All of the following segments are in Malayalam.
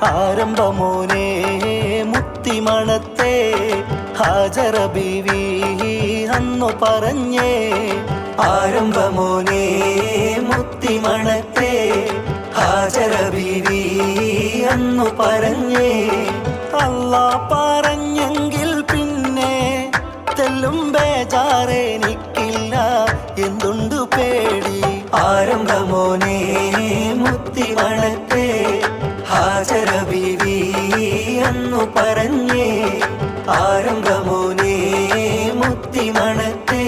ആരംഭമോനെ മുത്തിമണത്തെ ഹാജറ ബീവി അന്നു പറഞ്ഞേ. ആരംഭമോനെ മുത്തിമണത്തെ ഹാജറ ബീവി അന്നു പറഞ്ഞേ. അല്ലാ പറഞ്ഞെങ്കിൽ പിന്നെ തെല്ലും ബേജാറെനിക്കില്ല, എന്തുണ്ടു പേടി. ആരംഭമോനെ മുത്തിമണത്തെ ഹാജറ ബീവി അന്നു പറഞ്ഞേ. ആരംഭമോനെ മുത്തിമണത്തെ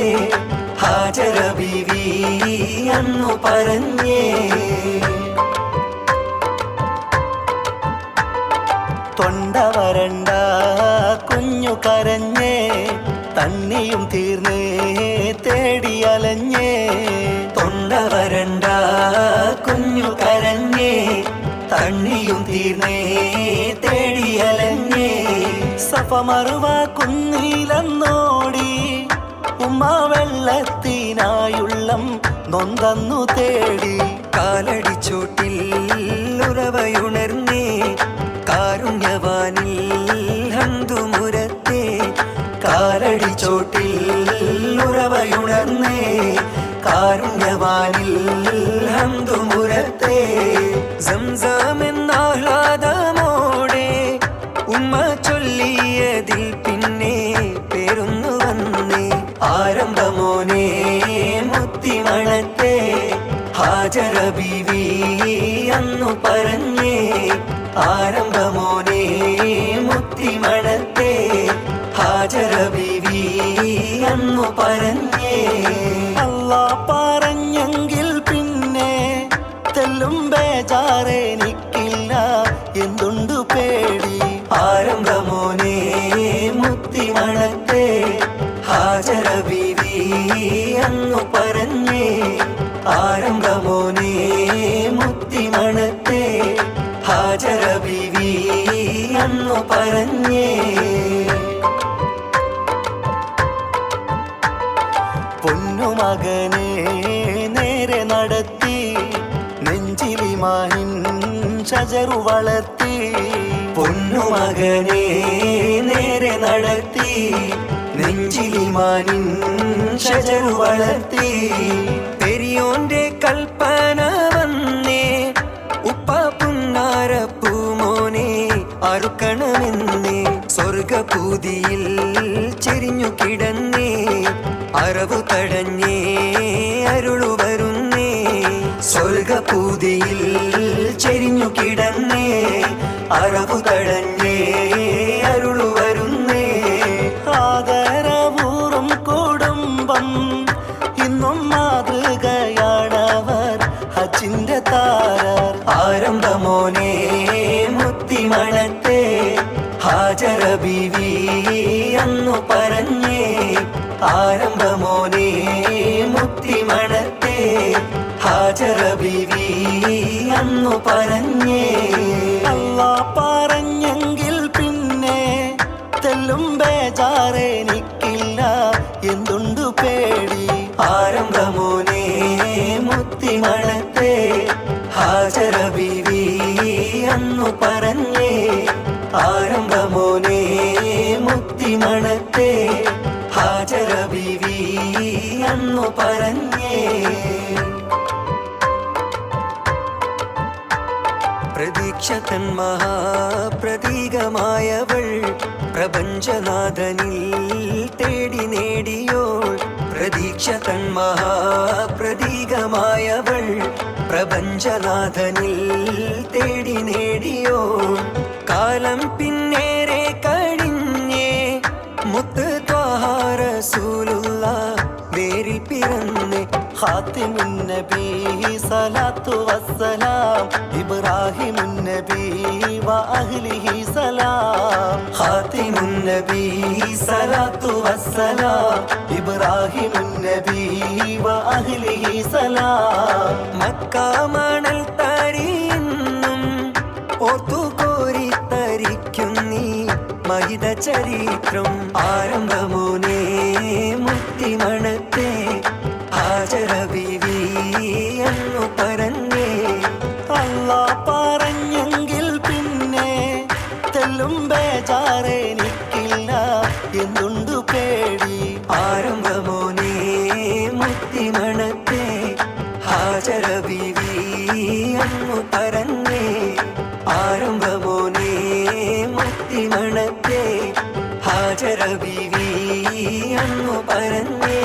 ഹാജറ ബീവി അന്നു പറഞ്ഞേ. തൊണ്ട വരണ്ട കുഞ്ഞു കരഞ്ഞേ, തണ്ണിയും തീർന്നേ തേടിയലഞ്ഞേ. തൊണ്ട വരണ്ട കുഞ്ഞു കരഞ്ഞേ, തണ്ണിയും തീർന്നേ തേടിയലഞ്ഞേ. സഫ മറുവ കുന്നിലെന്നോടി ഉമ്മ വെള്ളത്തിനായുള്ളം നൊന്തന്നു തേടി. കാലടിച്ചോട്ടിൽ ഉറവയുണർന്നേ, കാരുണ്യവാനിൽ ഹന്തുമുരത്തെ. കാലടിച്ചോട്ടിൽ ഉറവയുണർന്നേ, കാരുണ്യവാനിൽ ഹന്തുമുരത്തെ. സംസാമെന്നാഹ്ലാദമോടെ ഉമ്മ ചൊല്ലിയതിൽ പിന്നെ പേരുന്നു വന്നേ. ആരംഭമോനെ മുത്തിമണത്തെ ഹാജറ ബീവി അന്നു പറഞ്ഞേ. ആരംഭമോനെ മുത്തിമണത്തെ ഹാജറ ബീവി അന്നു പറഞ്ഞേ. അല്ലാ പറഞ്ഞെങ്കിൽ പിന്നെ തെല്ലും ബേജാറെനിക്കില്ല, എന്തുണ്ടു പേടി. ആരംഭമോനെ മുത്തിമണത്തെ ഹാജറ ബീവി അന്നു പറഞ്ഞേ. ആരംഭമോനെ മുത്തിമണത്തെ ഹാജറ ബീവി അന്നു പറഞ്ഞേ. പൊന്നുമകനെ നേരെ നടത്തി, നെഞ്ചിലിമാനിൻ ഷജറു വളർത്തി. പൊന്നുമകനെ നേരെ നടത്തി, നെഞ്ചിലിമാനിൻ ഷജറു വളർത്തി. പെരിയോന്റെ കൽപ്പന വന്നേ, ഉപ്പ പുന്നാരപ്പൂമോനെ അറുക്കണമെന്നേ. സ്വർഗപൂതിയിൽ ചെരിഞ്ഞു കിടന്നേ, അറവു തടഞ്ഞേ അരുളു വരുന്നേ. സ്വർഗപൂതിയിൽ ചെരിഞ്ഞു കിടന്നേ, അറവു തടഞ്ഞേ അരുളു വരുന്നേ. ആദരപൂർവം കുടുംബം ഇന്നും മാതൃകയാണവർ, ഹജ്ജിന്റെ താരർ. ആരംഭമോനെ മുത്തിമണത്തെ ഹാജറ ബീവി അന്നു പറഞ്ഞേ. ആരംഭമോനെ മുത്തിമണത്തെ ഹാജറ ബീവി അന്നു പറഞ്ഞേ. അല്ലാ പറഞ്ഞെങ്കിൽ പിന്നെ തെല്ലും ബേജാറെനിക്കില്ല, എന്തുണ്ടു പേടി. ആരംഭമോനെ മുത്തിമണത്തെ ഹാജറ ബീവി അന്നു പറഞ്ഞേ. ആരംഭമോനെ മുത്തിമണത്തെ ഹാജറ ബീവി അന്നു പറഞ്ഞേ. പ്രതീക്ഷ തൻ മഹാപ്രതീകമായവൾ പ്രപഞ്ചനാഥനിൽ തേടി നേടിയോൾ. പ്രതീക്ഷ തൻ മഹാപ്രതീകമായവൾ പ്രപഞ്ചനാഥനിൽ തേടി നേടിയോൾ. കാലം പിന്നേറെ കഴിഞ്ഞേ, മുത്ത് ത്വാഹ റസൂലുള്ള നേരിൽ പിറന്നേ. ഖാതിമുൻ നബി സലാത്തു വസ്സലാം, ഇബ്രാഹിമുൻ നബി വ അഹ്ലിഹി സലാം. ഖാതിമുൻ നബി സലാത്തു വസ്സലാം, ഇബ്രാഹിമുൻ നബി വ അഹ്ലിഹി സലാം. മക്ക മണൽ തരിയെന്നും ഓർത്തു കോരിത്തരിക്കുന്നീ മഹിത ചരിത്രം. ആരംഭമോനെ മുത്തിമണത്തെ ഹാജറ ബീവി അന്നു പറഞ്ഞേ. അല്ലാ പറഞ്ഞെങ്കിൽ പിന്നെ മുത്തിമണത്തെ ഹാജറ ബീവി അന്നു പറഞ്ഞേ